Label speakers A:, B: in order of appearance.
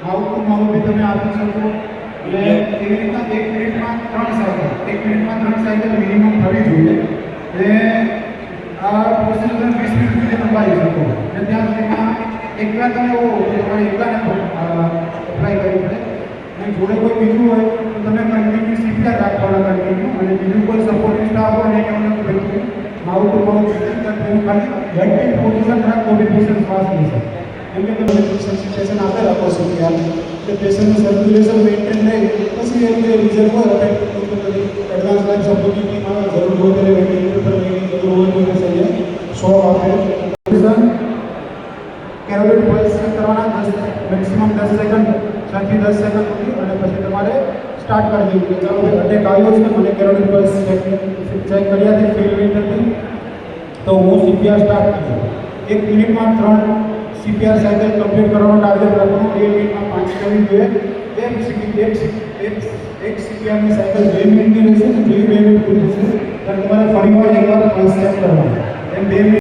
A: mouth બી તમે આપી શકો એટલે એવી રીતના 1 મિનિટમાં 3 સાયકલ 1 મિનિટમાં 3 સાયકલ મિનિમમ થવી જોઈએ એટલે આ પ્રોસેસ તમે 20 મિનિટ સુધી લંબાવી શકો અને ત્યાં સુધીમાં એકલા તમે તમારે એકલાને એપ્લાય કરવું પડે અને જોડે કોઈ બીજું હોય તો તમે કન્ટિન્યુ શીખ્યા રાખવાના કન્ટિન્યુ અને બીજું કોઈ સપોર્ટિવ સ્ટાફ હોય એને અમને કહેવું માઉથ ટુ માઉથ તેનું ખાલી હેડની પોઝિશન રાખો તો પેશન્ટ શ્વાસ લઈ શકે કેમ કે તમે સન્સિટાઇઝેશન આપે રાખો છો યાર એટલે પેશન્ટનું સર્ક્યુલેશન મેન્ટેન રહે પછી એમ જે રિઝલ્ટ હોય એડવાન્સ લાઈફ સપોર્ટિવ ટીમ આવે જરૂર હોય ત્યારે વેન્ટિલેટર પર લઈને જરૂર હોય તો સહી 100 આપે કેરોટિડ પલ્સ કરવાના 10 મેક્સિમમ 10 સેકન્ડ 6 થી 10 સેકન્ડ સુધી અને પછી તમારે સ્ટાર્ટ કરી દેવું કે ચાલો ભાઈ અટેક આવ્યો છે મને કેરોટિડ પલ્સ ચેક કર્યા છે ફીલ નથી તો હું સીપીઆર સ્ટાર્ટ કરું 1 મિનિટમાં 3 સીપીઆર સાયકલ કમ્પ્લીટ કરવાનો ટાર્ગેટ રાખવાનો 2 મિનિટમાં 5 કરવી જોઈએ એક સીપીઆરની સાયકલ 2 મિનિટની રહેશે 2 મિનિટ પૂરી થશે અને તમારે ફરીવાર એકવાર 5 સેટ કરવાનું એમ 2 મિનિટ